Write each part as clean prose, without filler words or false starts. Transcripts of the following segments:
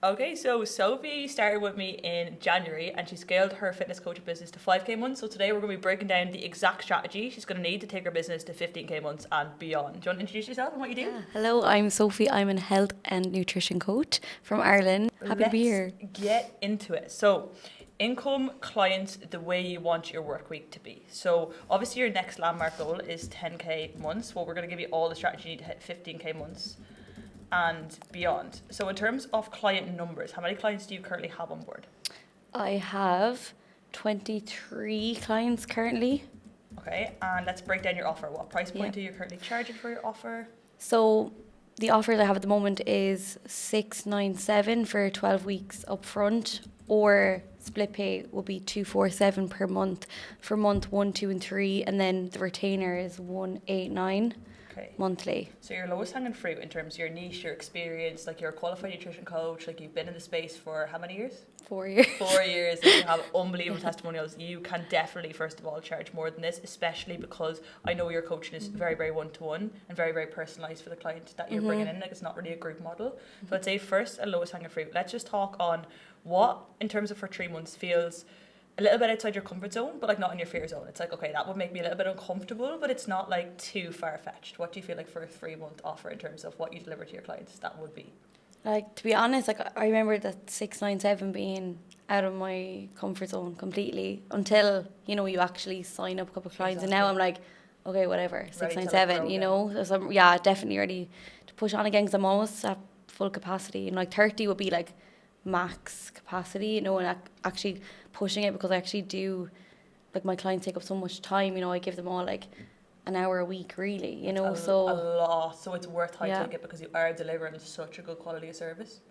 Okay, so Sophie started with me in January and she scaled her fitness coaching business to 5k months. So today we're going to be breaking down the exact strategy she's going to need to take her business to 15k months and beyond. Do you want to introduce yourself and what you do? Yeah. Hello, I'm Sophie. I'm a health and nutrition coach from Ireland. Happy to be here. Let's get into it. So, income clients the way you want your work week to be. So, obviously, your next landmark goal is 10k months. Well, we're going to give you all the strategy you need to hit 15k months and beyond. So, in terms of client numbers, how many clients do you currently have on board? I have 23 clients currently. Okay, and let's break down your offer. What price point are you currently charging for your offer? So the offer that I have at the moment is 697 for 12 weeks upfront, or split pay will be 247 per month for month 1, 2, and 3, and then the retainer is 189 monthly. So your lowest hanging fruit in terms of your niche, your experience, like you're a qualified nutrition coach, like you've been in the space for how many years? 4 years. 4 years, and you have unbelievable testimonials. You can definitely, first of all, charge more than this, especially because I know your coaching is very, very one-to-one and very, very personalised for the client that you're bringing in. Like, it's not really a group model. So I'd say first, a lowest hanging fruit. Let's just talk on what, in terms of for 3 months, feels a little bit outside your comfort zone, but like not in your fear zone. It's like, okay, that would make me a little bit uncomfortable, but it's not like too far-fetched. What do you feel like for a 3-month offer in terms of what you deliver to your clients that would be? Like, to be honest, like I remember that 697 being out of my comfort zone completely until, you know, you actually sign up a couple of clients. And now I'm like, okay, whatever, 697, you know. So I'm, definitely ready to push on again, because I'm almost at full capacity. And like 30 would be like max capacity, you know, and actually pushing it, because I actually do, like, my clients take up so much time, you know. I give them all like an hour a week, really, you know. So a lot. So it's worth titling it because you are delivering such a good quality of service.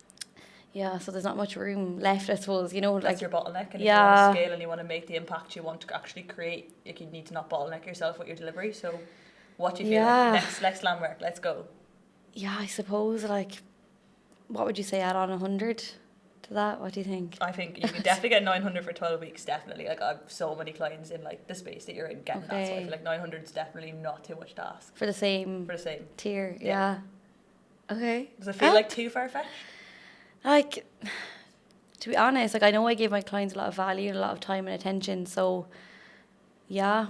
Yeah, so there's not much room left, I suppose, you know. That's like your bottleneck, and if you want to scale and you want to make the impact you want to actually create, like, you need to not bottleneck yourself with your delivery. So what do you feel like? Next landmark, let's go. Yeah, I suppose, like, what would you say, add on 100 to that? What do you think? I think you can definitely get 900 for 12 weeks, definitely. Like, I have so many clients in like the space that you're in getting that, so I feel like 900 is definitely not too much to ask. For the same tier, yeah. Okay. Does it feel like too far-fetched? Like, to be honest, like, I know I give my clients a lot of value and a lot of time and attention, so yeah,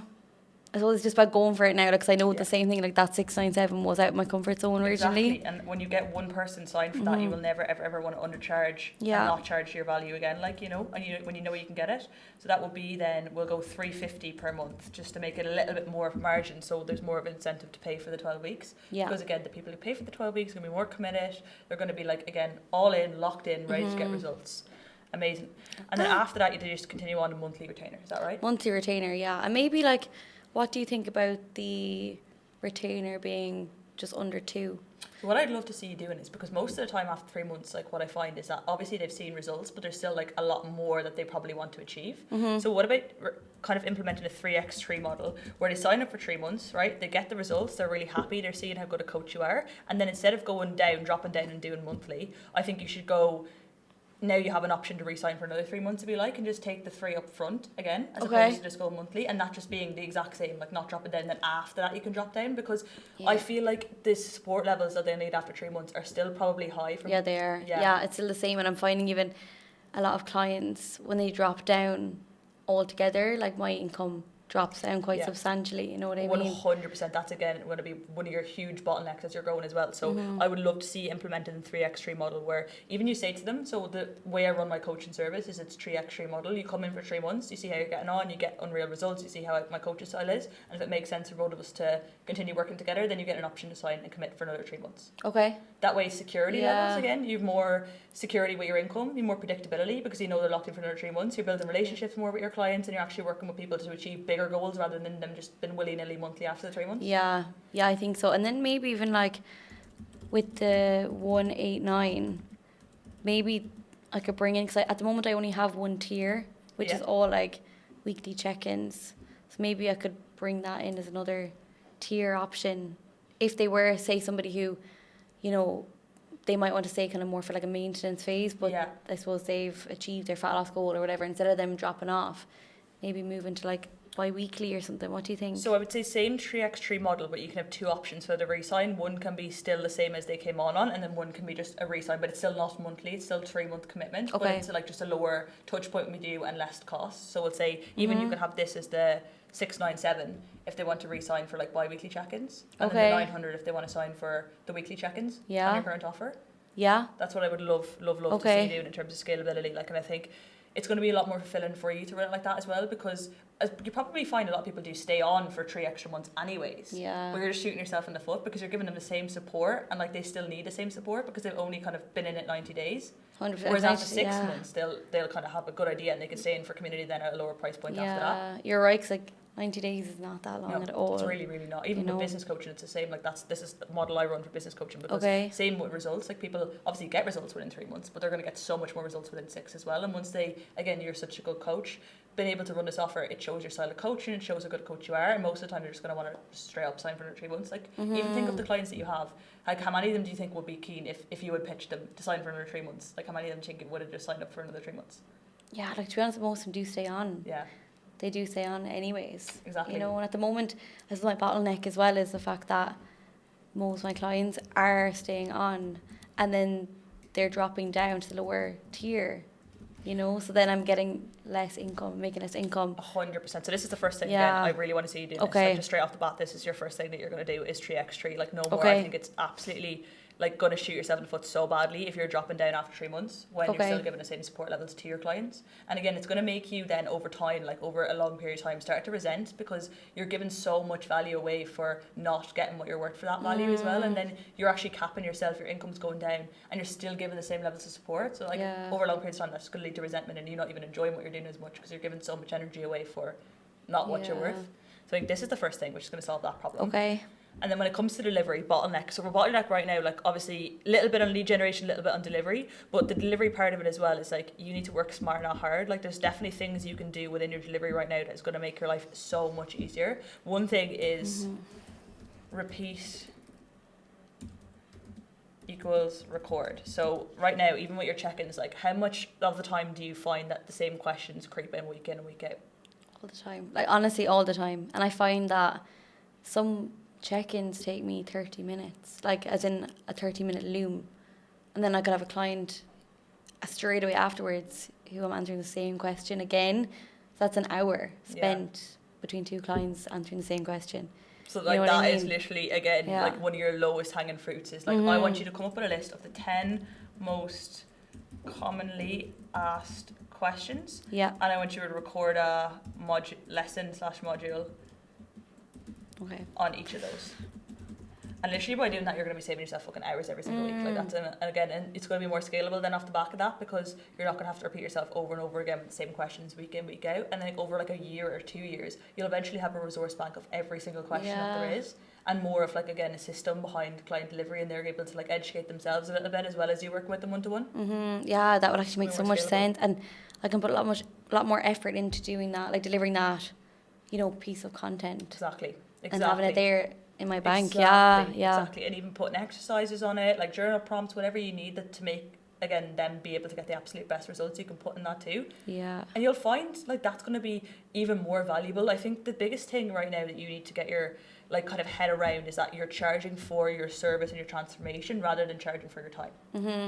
I suppose it's just about going for it now, because I know the same thing, like that 697 was out of my comfort zone originally. Exactly, and when you get one person signed for that, you will never ever want to undercharge and not charge your value again, like, you know, and when you know you can get it. So that will be, then we'll go 350 per month, just to make it a little bit more of margin, so there's more of an incentive to pay for the 12 weeks. Because again, the people who pay for the 12 weeks are going to be more committed. They're going to be like, again, all in, locked in, ready to get results. Amazing. And then after that, you just continue on a monthly retainer. Is that right? Monthly retainer, yeah. And maybe, like, what do you think about the retainer being just under 2? What I'd love to see you doing is, because most of the time after 3 months, like, what I find is that obviously they've seen results, but there's still like a lot more that they probably want to achieve. So what about kind of implementing a 3x3 model where they sign up for 3 months, right? They get the results, they're really happy, they're seeing how good a coach you are, and then instead of dropping down and doing monthly, I think you should go, now you have an option to re-sign for another 3 months if you like, and just take the 3 up front again, as opposed to just go monthly, and that just being the exact same, like not dropping down, then after that you can drop down, because I feel like the support levels that they need after 3 months are still probably high. They are. Yeah, it's still the same, and I'm finding even a lot of clients, when they drop down altogether, like, my income drops down quite substantially, you know what I mean? 100%. That's again going to be one of your huge bottlenecks as you're growing as well. So I would love to see implemented the 3x3 model, where even you say to them, so the way I run my coaching service is it's 3x3 model. You come in for 3 months, you see how you're getting on, you get unreal results, you see how my coaching style is, and if it makes sense for both of us to continue working together, then you get an option to sign and commit for another 3 months. Okay. That way, security levels, again, you have more security with your income, you have more predictability, because you know they're locked in for another 3 months. You're building relationships more with your clients, and you're actually working with people to achieve bigger goals rather than them just been willy-nilly monthly after the 3 months. Yeah, I think so. And then maybe even like with the 189, maybe I could bring in, because at the moment I only have one tier, which is all like weekly check-ins. So maybe I could bring that in as another tier option if they were, say, somebody who, you know, they might want to stay kind of more for like a maintenance phase, but I suppose they've achieved their fat loss goal or whatever. Instead of them dropping off, maybe move into like bi-weekly or something? What do you think? So I would say same 3x3 model, but you can have two options for the re-sign. One can be still the same as they came on, and then one can be just a re-sign, but it's still not monthly. It's still 3-month commitment, but it's like just a lower touch point with you and less cost. So we'll say even you could have this as the 697 if they want to re-sign for like bi-weekly check-ins, and then the 900 if they want to sign for the weekly check-ins on your current offer. Yeah. That's what I would love to see doing in terms of scalability. Like, and I think it's going to be a lot more fulfilling for you to run it like that as well, because as you probably find a lot of people do stay on for 3 extra months anyways. Yeah. But you're just shooting yourself in the foot because you're giving them the same support, and like they still need the same support because they've only kind of been in it 90 days. 100%. Whereas after 6 months, they'll kind of have a good idea and they can stay in for community then at a lower price point after that. You're right, 'cause like 90 days is not that long at all. It's really, really not. Even with business coaching, it's the same. Like this is the model I run for business coaching, because same with results. Like people obviously get results within 3 months, but they're going to get so much more results within 6 as well. And once you're such a good coach, being able to run this offer, it shows your style of coaching, it shows how good a coach you are, and most of the time you're just going to want to just straight up sign for another 3 months. Like even think of the clients that you have. Like how many of them do you think would be keen if you would pitch them to sign for another 3 months? Like how many of them think it would have just signed up for another 3 months? Yeah, like to be honest, most of them do stay on. Yeah. They do stay on anyways. Exactly. You know, and at the moment, as my bottleneck as well is the fact that most of my clients are staying on and then they're dropping down to the lower tier, you know, so then I'm getting less income, making less income. 100%. So this is the first thing again, I really want to see you do this. Like just straight off the bat, this is your first thing that you're going to do is 3x3. Like no more. I think it's absolutely like going to shoot yourself in the foot so badly if you're dropping down after 3 months when you're still giving the same support levels to your clients. And again, it's going to make you then over time, like over a long period of time, start to resent because you're giving so much value away for not getting what you're worth for that value as well. And then you're actually capping yourself, your income's going down and you're still giving the same levels of support. So like over a long period of time, that's going to lead to resentment and you not even enjoying what you're doing as much because you're giving so much energy away for not what you're worth. So I think this is the first thing, which is going to solve that problem. And then when it comes to delivery, bottleneck. So we're bottleneck right now, like obviously a little bit on lead generation, a little bit on delivery, but the delivery part of it as well is like you need to work smart, not hard. Like there's definitely things you can do within your delivery right now that's going to make your life so much easier. One thing is repeat equals record. So right now, even with your check-ins, like how much of the time do you find that the same questions creep in week and week out? All the time. Like honestly, all the time. And I find that some check-ins take me 30 minutes, like as in a 30-minute loom, and then I could have a client straight away afterwards who I'm answering the same question again. So that's an hour spent between 2 clients answering the same question. So like that is literally again like one of your lowest hanging fruits is like I want you to come up with a list of the 10 most commonly asked questions, and I want you to record a lesson/module on each of those. And literally by doing that, you're going to be saving yourself fucking hours every single week. Like that's and it's going to be more scalable then off the back of that because you're not going to have to repeat yourself over and over again with the same questions week in, week out. And then over like a year or 2 years, you'll eventually have a resource bank of every single question that there is, and more of like again a system behind client delivery, and they're able to like educate themselves a little bit as well as you work with them one-to-one. Yeah, that would actually make so much sense, and I can put a lot more effort into doing that, like delivering that, you know, piece of content. Exactly. And having it there in my bank. Exactly. And even putting exercises on it, like journal prompts, whatever you need that to make again them be able to get the absolute best results, you can put in that too. And you'll find like that's going to be even more valuable. I think the biggest thing right now that you need to get your like kind of head around is that you're charging for your service and your transformation rather than charging for your time.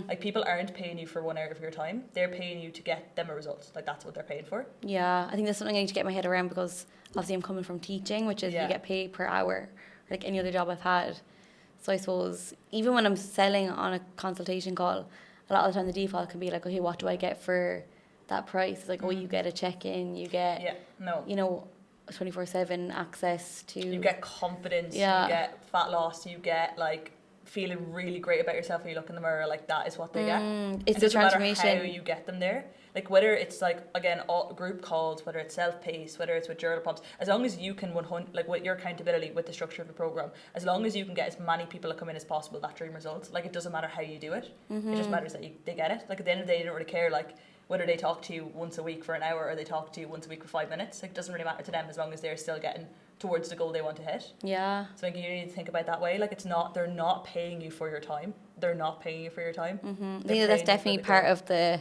Like people aren't paying you for 1 hour of your time, they're paying you to get them a result. Like that's what they're paying for. I think that's something I need to get my head around because obviously I'm coming from teaching, which is you get paid per hour like any other job I've had. So I suppose even when I'm selling on a consultation call, a lot of the time the default can be like, okay, what do I get for that price? It's like, oh, you get a check-in, you get you know, 24/7 access to, you get confidence, you get fat loss, you get like feeling really great about yourself when you look in the mirror. Like that is what they get. It's the transformation. Matter how you get them there, like whether it's like again all group calls, whether it's self-paced, whether it's with journal prompts, as long as you can 100 like with your accountability with the structure of the program, as long as you can get as many people to come in as possible, that dream result. Like it doesn't matter how you do it, it just matters that they get it. Like at the end of the day, you don't really care like whether they talk to you once a week for an hour or they talk to you once a week for 5 minutes. Like it doesn't really matter to them as long as they're still getting towards the goal they want to hit. So I think you need to think about that way. Like they're not paying you for your time. They're not paying you for your time. I think that's definitely part of the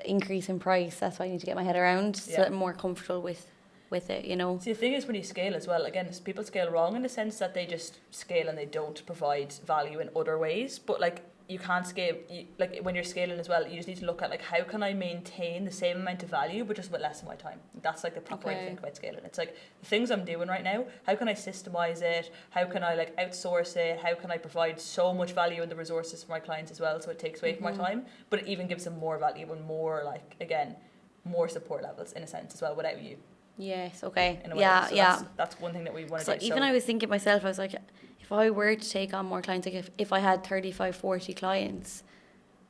increase in price. That's why I need to get my head around so that I'm more comfortable with with it, you know. See, the thing is when you scale as well, again, people scale wrong in the sense that they just scale and they don't provide value in other ways. But like, you can't scale, like when you're scaling as well, you just need to look at like, how can I maintain the same amount of value but just with less of my time? That's like the proper way to think about scaling. It's like the things I'm doing right now, how can I systemize it? How can I like outsource it? How can I provide so much value in the resources for my clients as well, so it takes away from my time, but it even gives them more value and more, like, again, more support levels in a sense as well without you. Yes, okay. In a way. Yeah, So yeah. That's one thing that we want to So do. even I was thinking myself, I was like, if I were to take on more clients, like if I had 35, 40 clients,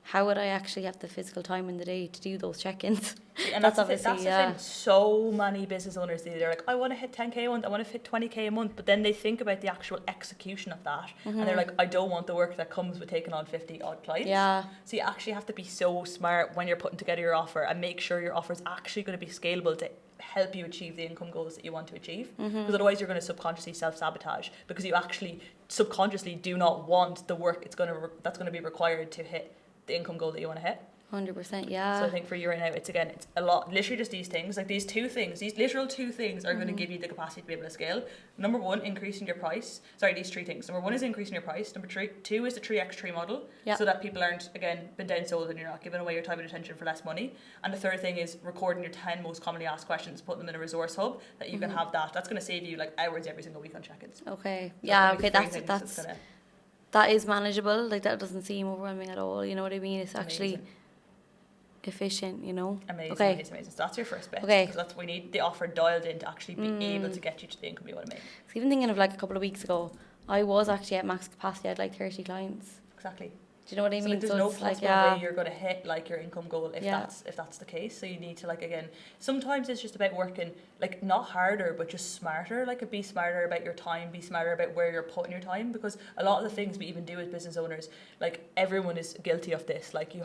how would I actually have the physical time in the day to do those check-ins? And that's the thing. So many business owners, they're like, I want to hit 10k a month, I want to hit 20k a month, but then they think about the actual execution of that, and they're like, I don't want the work that comes with taking on 50 odd clients. Yeah. So you actually have to be so smart when you're putting together your offer and make sure your offer is actually going to be scalable to help you achieve the income goals that you want to achieve, because otherwise you're going to subconsciously self-sabotage, because you actually subconsciously do not want the work that's going to be required to hit the income goal that you want to hit. 100%, yeah. So I think for you right now, it's a lot, literally just these things, like these literal two things are going to give you the capacity to be able to scale. Number one, increasing your price. Sorry, these three things. Number one is increasing your price. Number two is the 3x3 model, so that people aren't, again, been downsold and you're not giving away your time and attention for less money. And the third thing is recording your 10 most commonly asked questions, putting them in a resource hub that you can have that. That's going to save you like hours every single week on check-ins. Okay. So yeah, okay, that's gonna, that is manageable. Like, that doesn't seem overwhelming at all, you know what I mean? It's actually efficient, you know. Amazing. So that's your first bit. Okay. Because that's, we need the offer dialed in to actually be able to get you to the income you want to make. So even thinking of like a couple of weeks ago, I was actually at max capacity. I had like 30 clients. Exactly. Do you know what I mean? Like, there's no possible way you're going to hit like your income goal if that's the case. So you need to, like, again, sometimes it's just about working like not harder but just smarter. Like, be smarter about your time, be smarter about where you're putting your time, because a lot of the things we even do as business owners, like, everyone is guilty of this. Like, you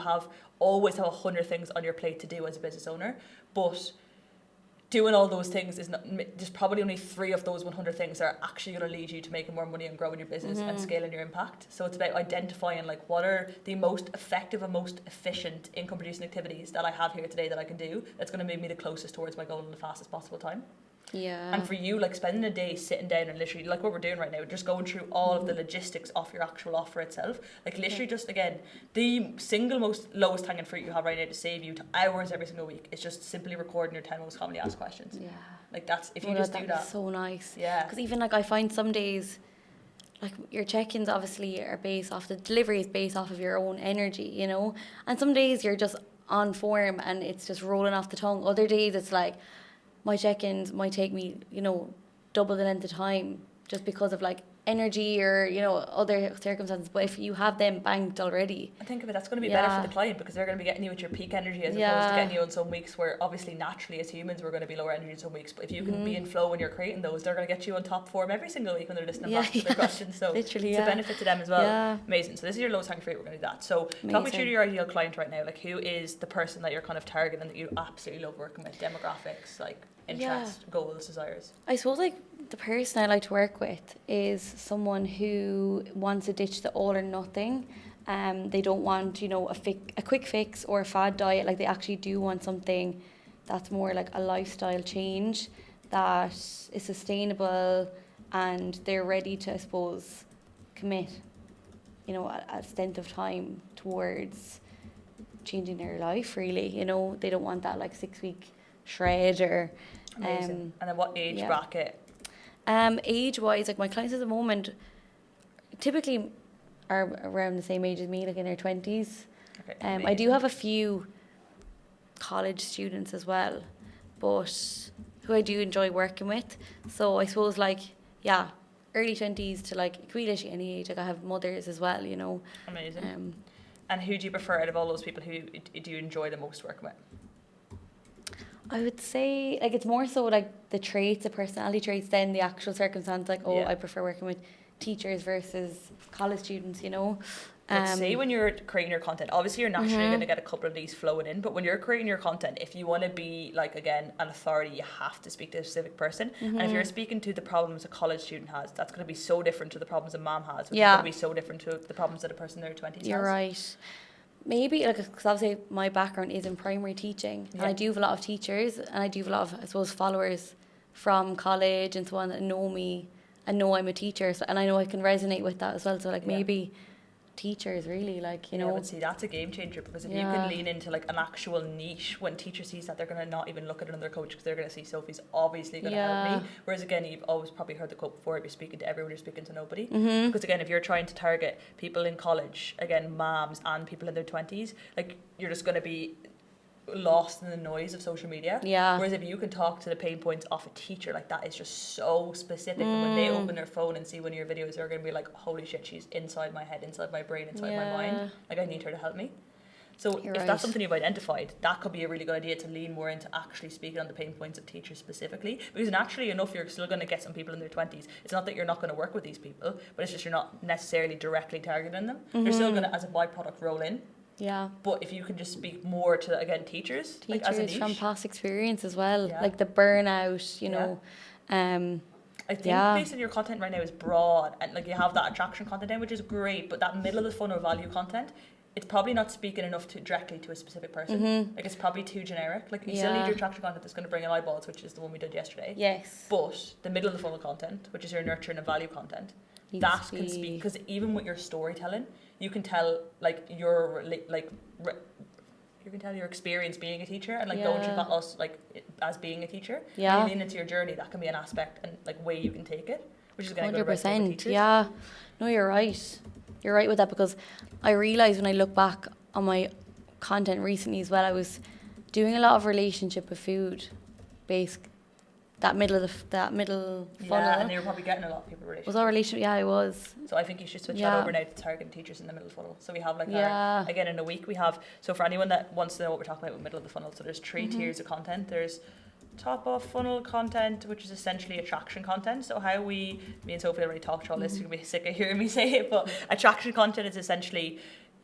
always have 100 things on your plate to do as a business owner, but doing all those things is not, there's probably only 3 of those 100 things that are actually going to lead you to making more money and growing your business and scaling your impact. So it's about identifying like what are the most effective and most efficient income producing activities that I have here today that I can do that's going to move me the closest towards my goal in the fastest possible time. Yeah. And for you, like, spending a day sitting down and literally, like what we're doing right now, just going through all of the logistics of your actual offer itself, like, literally just, again, the single most lowest hanging fruit you have right now to save you to hours every single week is just simply recording your 10 most commonly asked questions. Yeah. Like, that's, if you just do that. So nice. Yeah. Because even like I find some days, like, your check-ins obviously are based off, the delivery is based off of your own energy, you know, and some days you're just on form and it's just rolling off the tongue. Other days it's like, my check-ins might take me, you know, double the length of time just because of like energy or, you know, other circumstances. But if you have them banked already, I think of it, that's going to be better for the client, because they're going to be getting you at your peak energy as opposed to getting you on some weeks where obviously naturally as humans we're going to be lower energy in some weeks. But if you can be in flow when you're creating those, they're going to get you on top form every single week when they're listening back to their questions. So literally, it's a benefit to them as well. Yeah. Amazing. So this is your lowest hanging fruit. We're going to do that. So talk me through your ideal client right now. Like, who is the person that you're kind of targeting that you absolutely love working with? Demographics, like interest, goals, desires. I suppose like the person I like to work with is someone who wants to ditch the all or nothing. They don't want, you know, a quick fix or a fad diet. Like, they actually do want something that's more like a lifestyle change that is sustainable, and they're ready to, I suppose, commit, you know, a stint of time towards changing their life, really. You know, they don't want that like 6-week shred or Amazing. And then what age bracket? Age wise, like, my clients at the moment typically are around the same age as me, like in their 20s. Okay, I do have a few college students as well, but who I do enjoy working with. So I suppose like, yeah, early 20s to like, it could be literally any age. Like, I have mothers as well, you know. Amazing. And who do you prefer out of all those people? Who do you enjoy the most working with? I would say, like, it's more so like the traits, the personality traits, than the actual circumstance. Like, I prefer working with teachers versus college students, you know. Let's say when you're creating your content, obviously you're naturally going to get a couple of these flowing in, but when you're creating your content, if you want to be, like, again, an authority, you have to speak to a specific person. And if you're speaking to the problems a college student has, that's going to be so different to the problems a mom has, which is going to be so different to the problems that a person in their 20s has. You're right. Maybe, like, because obviously my background is in primary teaching, and I do have a lot of teachers, and I do have a lot of, I suppose, followers from college and so on that know me and know I'm a teacher, so, and I know I can resonate with that as well. So like maybe teachers really, like, you know. But see, that's a game changer, because if you can lean into like an actual niche, when teacher sees that, they're going to not even look at another coach, because they're going to see Sophie's obviously going to help me. Whereas again, you've always probably heard the quote before, if you're speaking to everyone, you're speaking to nobody. Because again, if you're trying to target people in college, again, moms and people in their 20s, like, you're just going to be lost in the noise of social media. Whereas if you can talk to the pain points of a teacher, like, that is just so specific. And when they open their phone and see one of your videos, they're going to be like, holy shit, she's inside my head, inside my brain, inside my mind. Like, I need her to help me. So if that's something you've identified, that could be a really good idea, to lean more into actually speaking on the pain points of teachers specifically. Because naturally enough, you're still going to get some people in their 20s. It's not that you're not going to work with these people, but it's just you're not necessarily directly targeting them. They're still going to, as a byproduct, roll in. But if you can just speak more to, again, teachers like, as a niche, from past experience as well, like the burnout, you know. I think based on your content right now is broad, and like, you have that attraction content in, which is great, but that middle of the funnel value content, it's probably not speaking enough to directly to a specific person. Like, it's probably too generic. Like, you still need your attraction content that's going to bring in eyeballs, which is the one we did yesterday. But the middle of the funnel content, which is your nurture and value content, that can speak, because even with your storytelling, you can tell like your you can tell your experience being a teacher, and like don't you got us like as being a teacher. When you lean into your journey, that can be an aspect and like way you can take it, which is going to go 100%. No, you're right with that, because I realized when I look back on my content recently as well, I was doing a lot of relationship with food based. That middle funnel. And you were probably getting a lot of people relationship. Was all relationship? Yeah, I was. So I think you should switch that over now to targeting teachers in the middle funnel. So we have like our, again, in a week we have, so for anyone that wants to know what we're talking about with middle of the funnel, so there's 3 tiers of content. There's top of funnel content, which is essentially attraction content. So how me and Sophie already talked to all this, you're going to be sick of hearing me say it, but attraction content is essentially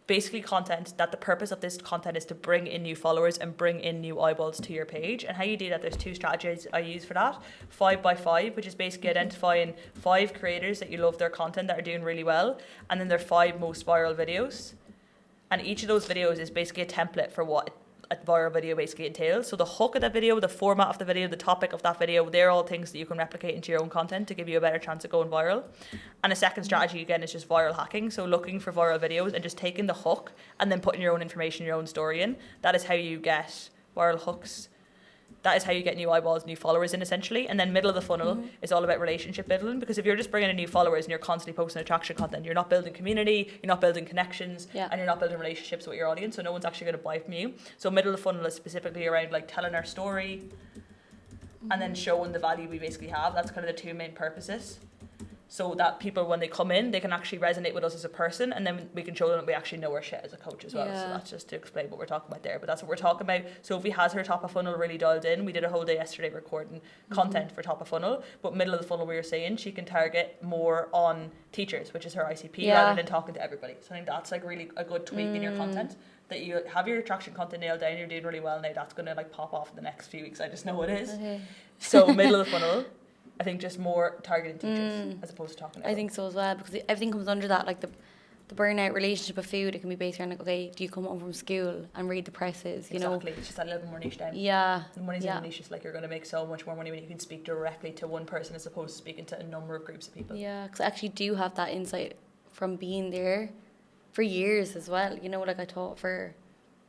basically content that the purpose of this content is to bring in new followers and bring in new eyeballs to your page. And how you do that, there's 2 strategies I use for that. 5 by 5, which is basically identifying 5 creators that you love their content that are doing really well, and then their 5 most viral videos. And each of those videos is basically a template for what a viral video basically entails. So the hook of that video, the format of the video, the topic of that video, they're all things that you can replicate into your own content to give you a better chance of going viral. And a second strategy, again, is just viral hacking. So looking for viral videos and just taking the hook and then putting your own information, your own story in. That is how you get viral hooks. That is how you get new eyeballs, new followers in, essentially. And then middle of the funnel is all about relationship building, because if you're just bringing in new followers and you're constantly posting attraction content, you're not building community, you're not building connections, and you're not building relationships with your audience, so no one's actually going to buy from you. So middle of the funnel is specifically around like telling our story and then showing the value we basically have. That's kind of the 2 main purposes. So that people, when they come in, they can actually resonate with us as a person, and then we can show them that we actually know our shit as a coach as well. So that's just to explain what we're talking about there. But that's what we're talking about. Sophie has her top of funnel really dialed in. We did a whole day yesterday recording content for top of funnel. But middle of the funnel, we were saying she can target more on teachers, which is her ICP, rather than talking to everybody. So I think that's like really a good tweak in your content. That you have your attraction content nailed down, you're doing really well now. That's going to like pop off in the next few weeks. I just know it is. So middle of the funnel, I think just more targeting teachers as opposed to talking to everyone. I think so as well, because everything comes under that, like the burnout relationship with food. It can be based around like, okay, do you come home from school and read the presses, you know? Exactly, it's just that little bit more niche down. The money's in the niche, is like you're going to make so much more money when you can speak directly to one person as opposed to speaking to a number of groups of people. Because I actually do have that insight from being there for years as well, you know, like I taught for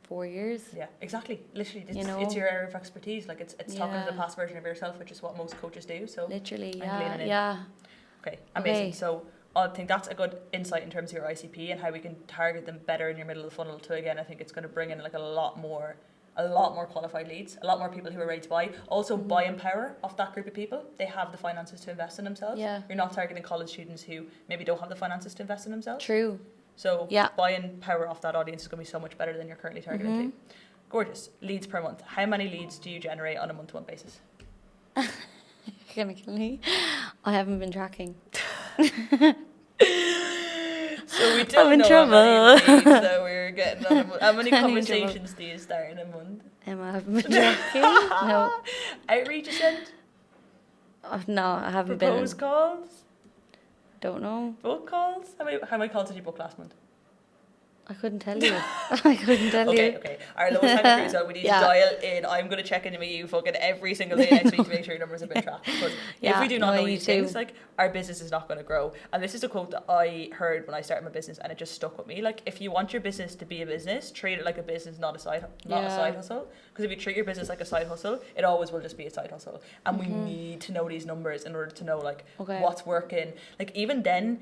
4 years. Yeah, exactly. Literally, it's your area of expertise. Like it's talking to the past version of yourself, which is what most coaches do. So literally, Okay, amazing. So I think that's a good insight in terms of your ICP and how we can target them better in your middle of the funnel. To again, I think it's going to bring in like a lot more qualified leads, a lot more people who are ready to buy. Also, buying power of that group of people. They have the finances to invest in themselves. You're not targeting college students who maybe don't have the finances to invest in themselves. True. So buying power off that audience is going to be so much better than you're currently targeting to. Gorgeous. Leads per month. How many leads do you generate on a month-to-month basis? Chemically, I haven't been tracking. So we don't know how many leads that we're getting on a month. How many conversations do you start in a month? Emma, I haven't been tracking. No. Outreach you sent? No, I haven't Proposed been. calls? Don't know. Book calls? How many calls did you book last month? I couldn't tell you. I couldn't tell you. Okay. Our lowest hanging fruit is that we need to dial in. I'm going to check in with you fucking every single day next week to make sure your numbers have been tracked. Because if we do not know these things, like, our business is not going to grow. And this is a quote that I heard when I started my business, and it just stuck with me. Like, if you want your business to be a business, treat it like a business, not a side hustle. Because if you treat your business like a side hustle, it always will just be a side hustle. And we need to know these numbers in order to know, like, what's working. Like, even then,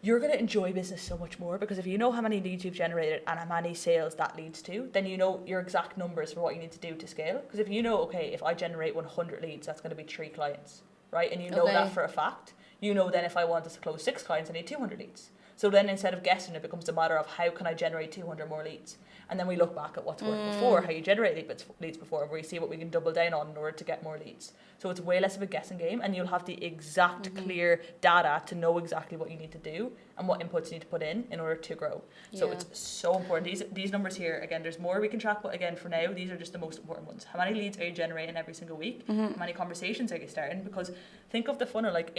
you're going to enjoy business so much more, because if you know how many leads you've generated and how many sales that leads to, then you know your exact numbers for what you need to do to scale. Because if you know, okay, if I generate 100 leads, that's going to be 3 clients, right? And you know that for a fact. You know then if I want to close 6 clients, I need 200 leads. So then instead of guessing, it becomes a matter of how can I generate 200 more leads? And then we look back at what's worked before, how you generated leads before, and we see what we can double down on in order to get more leads. So it's way less of a guessing game, and you'll have the exact clear data to know exactly what you need to do and what inputs you need to put in order to grow. So it's so important. These numbers here, again, there's more we can track, but again, for now, these are just the most important ones. How many leads are you generating every single week? How many conversations are you starting? Because think of the funnel, like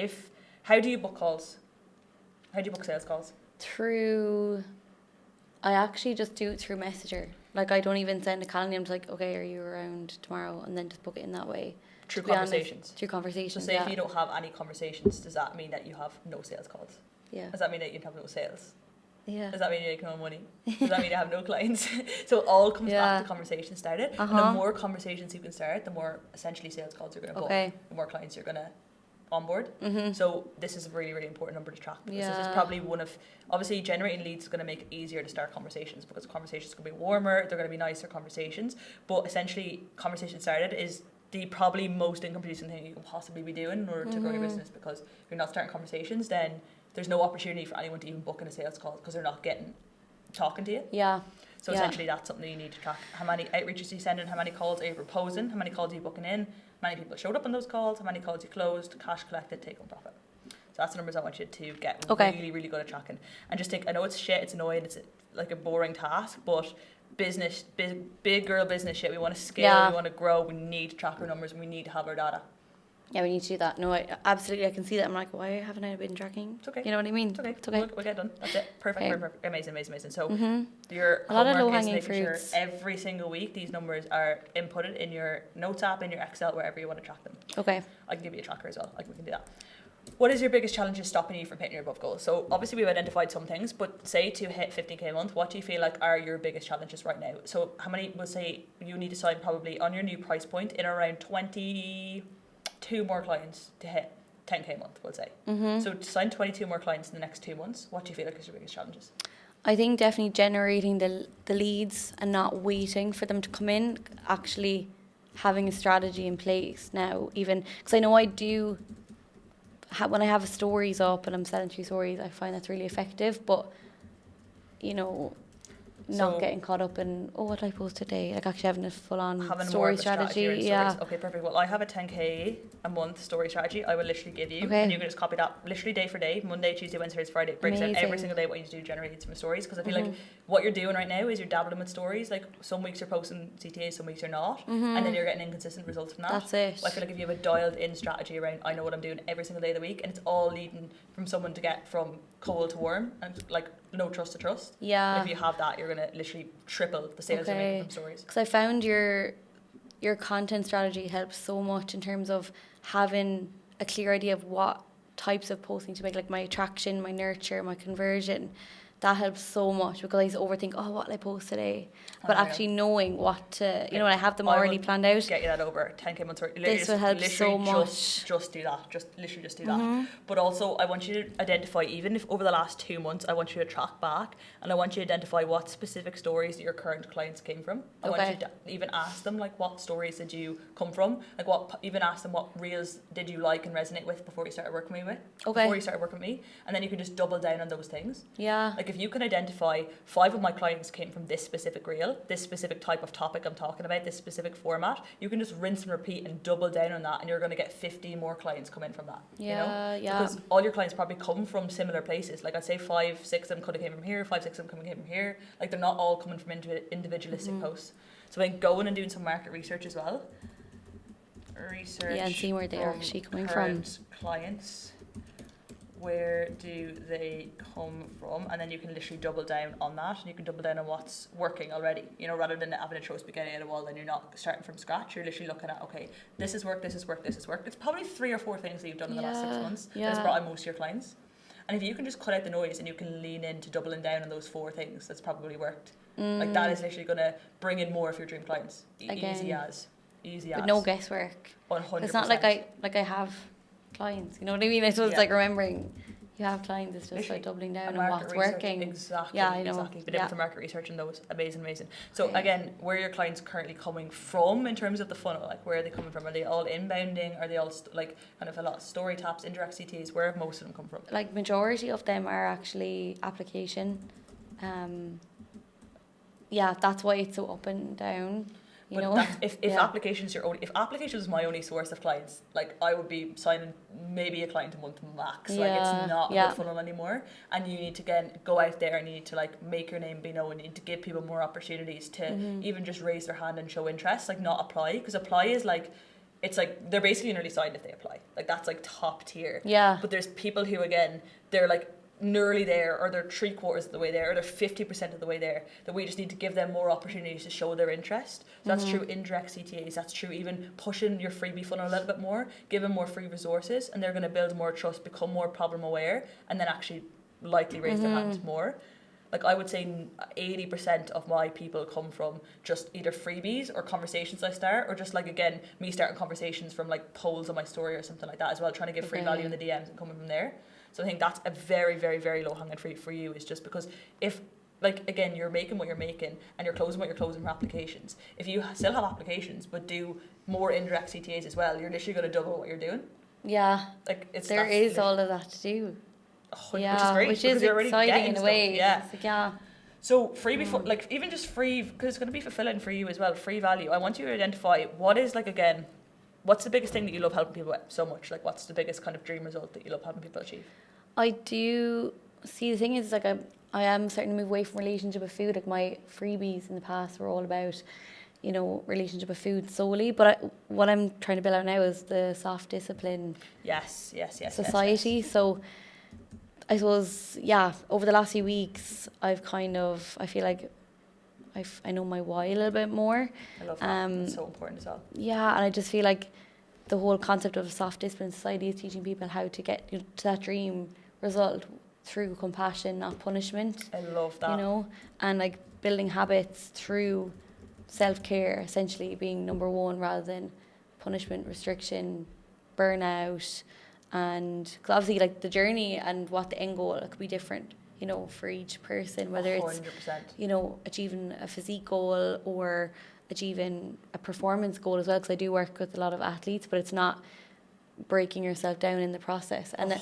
how do you book calls? How do you book sales calls? I actually just do it through Messenger. Like, I don't even send a calendar. I'm just like, okay, are you around tomorrow? And then just book it in that way. Through conversations. Through conversations. So say if you don't have any conversations, does that mean that you have no sales calls? Yeah. Does that mean that you have no sales? Yeah. Does that mean you make no money? Does that mean you have no clients? So it all comes back to conversation started. And the more conversations you can start, the more essentially sales calls you're going to book. The more clients you're going to onboard. So this is a really, really important number to track, because this is probably one of, obviously generating leads is going to make it easier to start conversations, because conversations are going to be warmer, they're going to be nicer conversations, but essentially conversation started is the probably most income producing thing you can possibly be doing in order to grow your business, because if you're not starting conversations, then there's no opportunity for anyone to even book in a sales call, because they're not talking to you. So essentially that's something that you need to track. How many outreaches are you sending? How many calls are you proposing? How many calls are you booking in? How many people showed up on those calls? How many calls you closed? Cash collected, take home profit. So that's the numbers I want you to get really, really good at tracking. And just think, I know it's shit, it's annoying, it's like a boring task, but business, big girl business shit, we want to scale, we want to grow, we need to track our numbers, and we need to have our data. Yeah, we need to do that. No, I can see that. I'm like, why haven't I been tracking? It's okay. You know what I mean? It's okay. It's okay. We'll get done. That's it. Perfect. Amazing. So your a lot of homework low-hanging is making fruits. sure every single week these numbers are inputted in your notes app, in your Excel, wherever you want to track them. Okay. I can give you a tracker as well. We can do that. What is your biggest challenges stopping you from hitting your above goals? So obviously we've identified some things, but say to hit 15k a month, what do you feel like are your biggest challenges right now? So how many, we'll say you need to sign probably on your new price point in around 22 more clients to hit 10k a month, we'll say. So to sign 22 more clients in the next 2 months, what do you feel like is your biggest challenges? I think definitely generating the leads and not waiting for them to come in, actually having a strategy in place now, even because I know I do. When I have stories up and I'm selling through stories, I find that's really effective. But not getting caught up in what I post today, like actually having a full-on story strategy. Okay, perfect. Well, I have a 10k a month story strategy I will literally give you, and you can just copy that literally day for day, Monday, Tuesday, Wednesday, Thursday, Friday. It breaks down every single day what you need to do to generate some stories, because I feel like what you're doing right now is you're dabbling with stories. Like some weeks you're posting CTAs, some weeks you're not, and then you're getting inconsistent results from that. That's it. Well, I feel like if you have a dialed in strategy around, I know what I'm doing every single day of the week, and it's all leading from someone to get from cold to warm, and like no trust to trust. Yeah. But if you have that, you're gonna literally triple the sales you're making from stories. Because I found your content strategy helps so much in terms of having a clear idea of what types of posting to make, like my attraction, my nurture, my conversion. That helps so much, because I used to overthink, what will I post today? But actually knowing what to, when I have them already planned out. Get you that over 10k months. This will help so much. Just do that. Just do that. But also, I want you to identify, even if over the last 2 months, I want you to track back, and I want you to identify what specific stories that your current clients came from. I want you to even ask them, like, what stories did you come from? Like, even ask them what reels did you like and resonate with before you started working with me. Before you started working with me, and then you can just double down on those things. Yeah. Like if you can identify 5 of my clients came from this specific reel, this specific type of topic I'm talking about, this specific format, you can just rinse and repeat and double down on that, and you're going to get 50 more clients come in from that. Yeah. Because all your clients probably come from similar places. Like I'd say 5, 6 of them could have came from here, 5, 6 of them came from here. Like they're not all coming from individualistic posts. So then going and doing some market research as well. And see where they're actually coming from. Clients where do they come from, and then you can literally double down on that, and you can double down on what's working already, you know, rather than having to throw spaghetti at a wall. Then you're not starting from scratch, you're literally looking at, okay, this has worked, this has worked, this has worked. It's probably 3 or 4 things that you've done in the last 6 months that has brought in most of your clients. And if you can just cut out the noise and you can lean into doubling down on those 4 things, that's probably worked. Like that is literally going to bring in more of your dream clients. Easy as. With no guesswork. 100%. It's not like I have clients, you know what I mean? I suppose like remembering you have clients, it's just like doubling down on what's working. Exactly. Yeah, I know. Exactly. Been able to market research in those. Amazing. So again, where are your clients currently coming from in terms of the funnel? Like where are they coming from? Are they all inbounding? Are they all like kind of a lot of story taps, indirect CTAs? Where have most of them come from? Like majority of them are actually application. Yeah, that's why it's so up and down. You know? If applications if applications was my only source of clients, like I would be signing maybe a client a month max. Like it's not a good funnel anymore, and you need to again go out there and you need to like make your name be known. You need to give people more opportunities to even just raise their hand and show interest, like not apply, because apply is like, it's like they're basically nearly signed if they apply. Like that's like top tier. Yeah. But there's people who again, they're like nearly there, or they're 3/4 of the way there, or they're 50% of the way there, that we just need to give them more opportunities to show their interest. So that's true indirect CTAs, that's true even pushing your freebie funnel a little bit more, give them more free resources, and they're going to build more trust, become more problem aware, and then actually likely raise their hand more. Like I would say 80% of my people come from just either freebies or conversations I start, or just like again me starting conversations from like polls on my story or something like that as well, trying to give free value in the DMs and coming from there. So I think that's a very, very, very low hanging fruit for you, is just because if, like, again, you're making what you're making and you're closing what you're closing for applications. If you still have applications but do more indirect CTAs as well, you're literally going to double what you're doing. Yeah. Like there is all of that to do. Which is great. Which is exciting in a way. Yeah. It's like, So freebie, like even just free, because it's going to be fulfilling for you as well, free value. I want you to identify what is like, again, what's the biggest thing that you love helping people with so much? Like what's the biggest kind of dream result that you love helping people achieve? I do see, the thing is like I am starting to move away from relationship with food. Like my freebies in the past were all about, you know, relationship with food solely. But what I'm trying to build out now is the soft discipline. Yes. Society. Yes. So I suppose, over the last few weeks, I feel like I know my why a little bit more. I love that. It's so important as well. Yeah, and I just feel like the whole concept of a soft discipline society is teaching people how to get to that dream result through compassion, not punishment. I love that. You know, and like building habits through self-care, essentially being number one rather than punishment, restriction, burnout. And cause obviously like the journey and what the end goal could be different, you know, for each person, whether 100%. it's, you know, achieving a physique goal or achieving a performance goal as well, because I do work with a lot of athletes, but it's not breaking yourself down in the process. And then,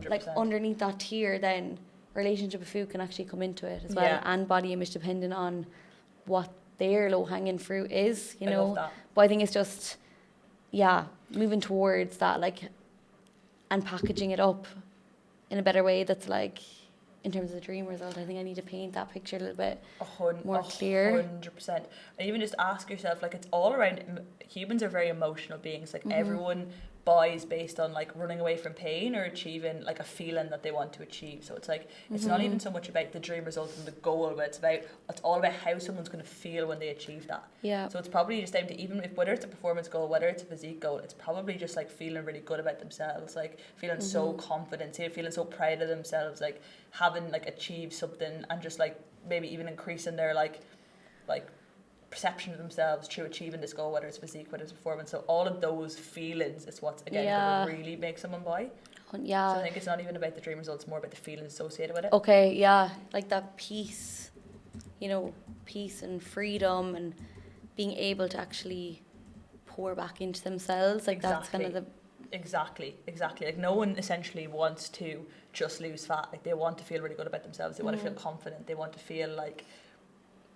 like underneath that tier, then relationship with food can actually come into it as well, and body image, depending on what their low-hanging fruit is, you know. But I think it's just moving towards that, like, and packaging it up in a better way that's like, in terms of the dream result, I think I need to paint that picture a little bit more clear. 100%. And even just ask yourself, like, it's all around, humans are very emotional beings. Like, everyone buys based on, like, running away from pain or achieving, like, a feeling that they want to achieve. So it's like, it's not even so much about the dream result and the goal, but it's all about how someone's going to feel when they achieve that. Yeah. So it's probably just down to, even if, whether it's a performance goal, whether it's a physique goal, it's probably just, like, feeling really good about themselves, like, feeling so confident, feeling so proud of themselves, like, having, like, achieved something, and just, like, maybe even increasing their, like perception of themselves through achieving this goal, whether it's physique, whether it's performance. So all of those feelings is what's, again, going to really make someone buy. Yeah. So I think it's not even about the dream results, more about the feelings associated with it. Okay, yeah. Like that peace, you know, peace and freedom and being able to actually pour back into themselves. Like that's kind of the... Exactly. Like no one essentially wants to just lose fat. Like they want to feel really good about themselves. They want to feel confident. They want to feel like,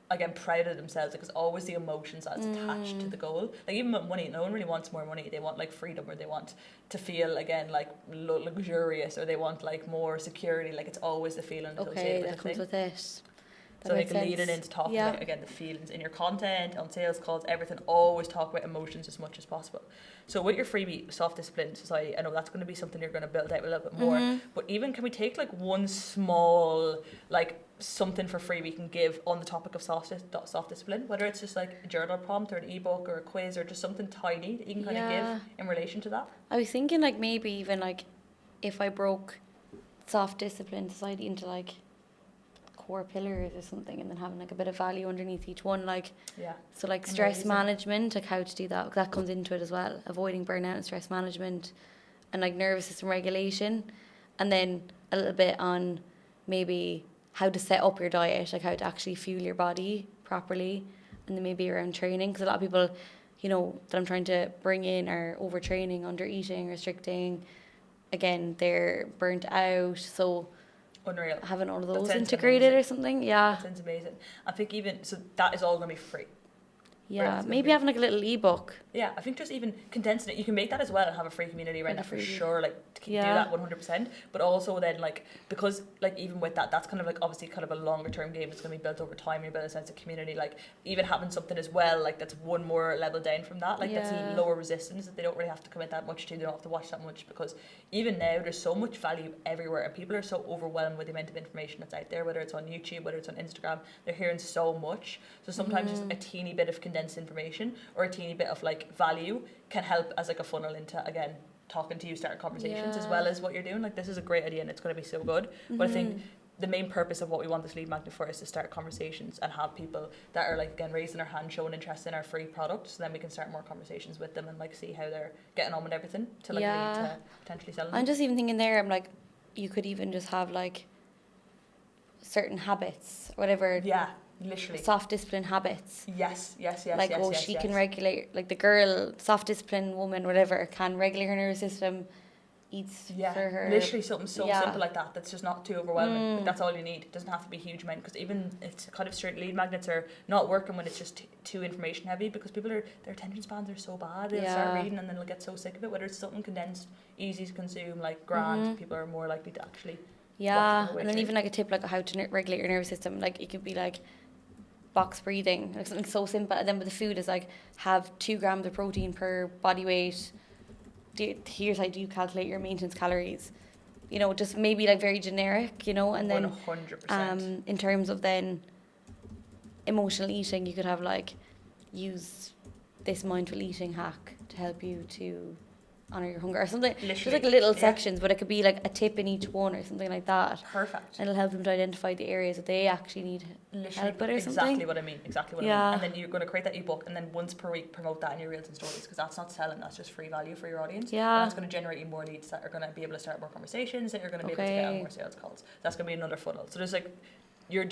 again, proud of themselves. Like it's always the emotions that's attached to the goal. Like even with money, no one really wants more money. They want like freedom, or they want to feel, again, like luxurious, or they want like more security. Like it's always the feeling associated with that comes with it. So like leading into talking about, again, the feelings in your content, on sales calls, everything, always talk about emotions as much as possible. So with your freebie soft discipline society, I know that's going to be something you're going to build out a little bit more, but even can we take like one small, like something for free we can give on the topic of soft discipline, whether it's just like a journal prompt or an ebook or a quiz or just something tiny that you can kind of give in relation to that? I was thinking like maybe even like if I broke soft discipline society into like core pillars or something, and then having like a bit of value underneath each one, like so like stress management, like how to do that comes into it as well, avoiding burnout and stress management, and like nervous system regulation, and then a little bit on maybe how to set up your diet, like how to actually fuel your body properly, and then maybe around training, because a lot of people, you know, that I'm trying to bring in are overtraining, under eating, restricting, again they're burnt out, so unreal. Having all of those integrated or something, That sounds amazing. I think even, so that is all going to be free. Yeah, maybe having like a little ebook. Yeah, I think just even condensing it, you can make that as well and have a free community around that for sure, like to do that 100%, but also then like, because like even with that, that's kind of like obviously kind of a longer term game, it's going to be built over time, you build a sense of community, like even having something as well, like that's one more level down from that, like that's lower resistance, that they don't really have to commit that much to, they don't have to watch that much, because even now there's so much value everywhere and people are so overwhelmed with the amount of information that's out there, whether it's on YouTube, whether it's on Instagram, they're hearing so much, so sometimes just a teeny bit of condensed information or a teeny bit of like value can help as like a funnel into, again, talking to you, starting conversations as well as what you're doing. Like this is a great idea and it's going to be so good, but I think the main purpose of what we want this lead magnet for is to start conversations and have people that are like, again, raising their hand, showing interest in our free product, so then we can start more conversations with them and like see how they're getting on with everything to like lead to potentially selling them. I'm just even thinking there, I'm like, you could even just have like certain habits, whatever. Yeah, literally. Soft discipline habits. Yes. Like, she can regulate, like the girl, soft discipline woman, whatever, can regulate her nervous system, eats for her. Literally something so simple like that, that's just not too overwhelming. Like, that's all you need. It doesn't have to be a huge amount, because even it's kind of straight lead magnets are not working when it's just too information heavy, because people are, their attention spans are so bad, they'll start reading and then they'll get so sick of it, whether it's something condensed, easy to consume, like grand, people are more likely to actually watch it. And then even like a tip like how to regulate your nervous system, like it could be like box breathing, like something so simple, and then with the food is like have 2 grams of protein per body weight. Here's how do you calculate your maintenance calories, you know, just maybe like very generic, you know, and then 100%. In terms of then emotional eating, you could have like use this mindful eating hack to help you to honor your hunger or something. Literally. Just like little sections, but it could be like a tip in each one or something like that. Perfect. And it'll help them to identify the areas that they actually need help with or something. Exactly what I mean. And then you're going to create that ebook and then once per week promote that in your reels and stories, because that's not selling, that's just free value for your audience. And that's going to generate you more leads that are going to be able to start more conversations, that you're going to be able to get on more sales calls. That's going to be another funnel. So there's like,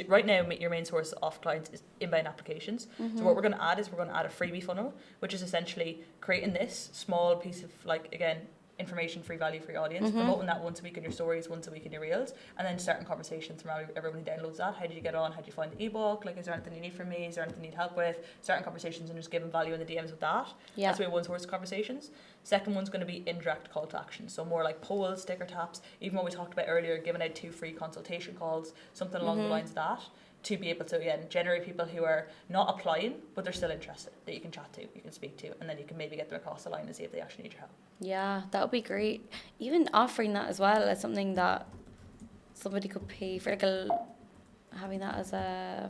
right now your main source of clients is inbound applications. So what we're going to add is we're going to add a freebie funnel, which is essentially creating this small piece of, like, again, information, free value for your audience, promoting that once a week in your stories, once a week in your reels, and then starting conversations from everybody downloads that. How did you get on? How did you find the ebook? Like, is there anything you need from me? Is there anything you need help with? Starting conversations and just giving value in the DMs with that. That's way one source of conversations. Second one's going to be indirect call to action, so more like polls, sticker taps, even what we talked about earlier, giving out 2 free consultation calls, something along the lines of that, to be able to, again, generate people who are not applying but they're still interested, that you can chat to, you can speak to, and then you can maybe get them across the line and see if they actually need your help. Yeah, that would be great. Even offering that as well as something that somebody could pay for, like having that as a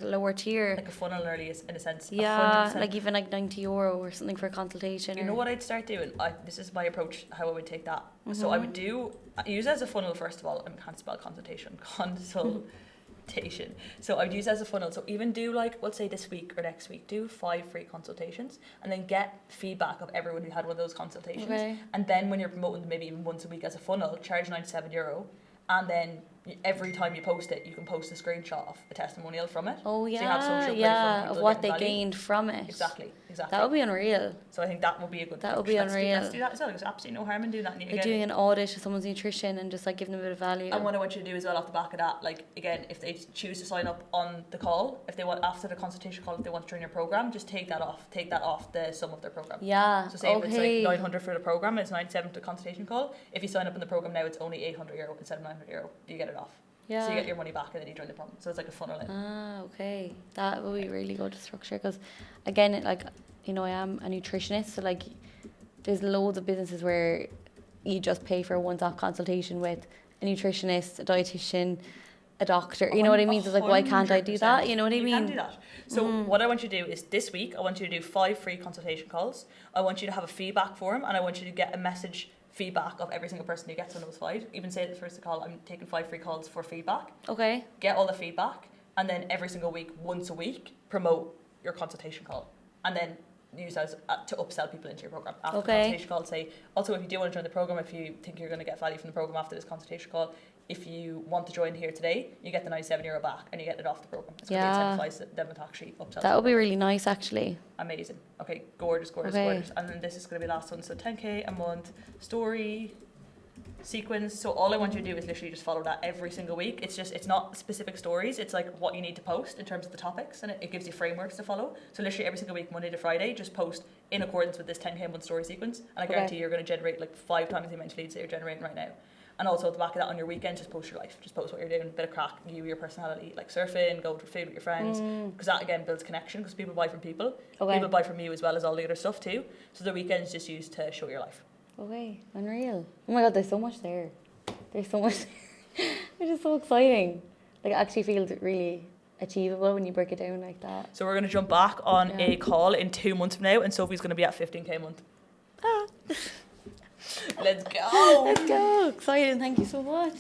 lower tier, like a funnel, early in a sense. 100%. Like even like €90 or something for a consultation. You know what I'd start doing? This is my approach, how I would take that. So I would use it as a funnel first of all. I can't spell consultation. So I would use it as a funnel. So even do, like, let's say this week or next week, do 5 free consultations and then get feedback of everyone who had one of those consultations. And then when you're promoting them maybe even once a week as a funnel, charge €97, and then every time you post it, you can post a screenshot of a testimonial from it. So you have social proof of what they gained from it. Exactly. That would be unreal. So I think that would be a good. That would be unreal. Let's do that as well. There's absolutely no harm in doing that. Like doing an audit of someone's nutrition and just like giving them a bit of value. And what I want you to do as well off the back of that, like, again, if they choose to sign up on the call, if they want after the consultation call, if they want to join your program, just take that off the sum of their program. So say if it's like 900 for the program, it's 97 for the consultation call. If you sign up in the program now, it's only €800 instead of €900. You get it off. Yeah. So you get your money back and then you join the program. So it's like a funnel in. Ah, okay. That would be really good structure because, again, like, you know, I am a nutritionist, so like, there's loads of businesses where you just pay for a one-off consultation with a nutritionist, a dietitian, a doctor. You know what I mean? So it's like, why can't I do that? You know what I mean? You can do that. So what I want you to do is this week, I want you to do 5 free consultation calls. I want you to have a feedback form, and I want you to get a message feedback of every single person who gets on those 5. Even say at the first call, I'm taking 5 free calls for feedback. Okay. Get all the feedback, and then every single week, once a week, promote your consultation call, and then use that to upsell people into your program. After the consultation call, say, also if you do want to join the program, if you think you're going to get value from the program after this consultation call, if you want to join here today, you get the €97 back and you get it off the program. It's going to incentivize them to actually upsell. That would be really nice, actually. Amazing. Okay, gorgeous. And then this is going to be the last one. So 10k a month, story, sequence. So all I want you to do is literally just follow that every single week. It's not specific stories. It's like what you need to post in terms of the topics, and it gives you frameworks to follow. So literally every single week, Monday to Friday, just post in accordance with this 10k a month story sequence. And I guarantee you're going to generate like 5 times the amount of leads that you're generating right now. And also at the back of that, on your weekend, just post your life. Just post what you're doing, bit of crack, your personality, like surfing, go for food with your friends. Because that, again, builds connection, because people buy from people. Okay. People buy from you as well as all the other stuff too. So the weekend's just used to show your life. Okay, unreal. Oh my God, there's so much there. There's so much there. It's just so exciting. Like, it actually feels really achievable when you break it down like that. So we're going to jump back on a call in 2 months from now, and Sophie's going to be at 15k a month. Let's go. Let's go. Exciting. Thank you so much.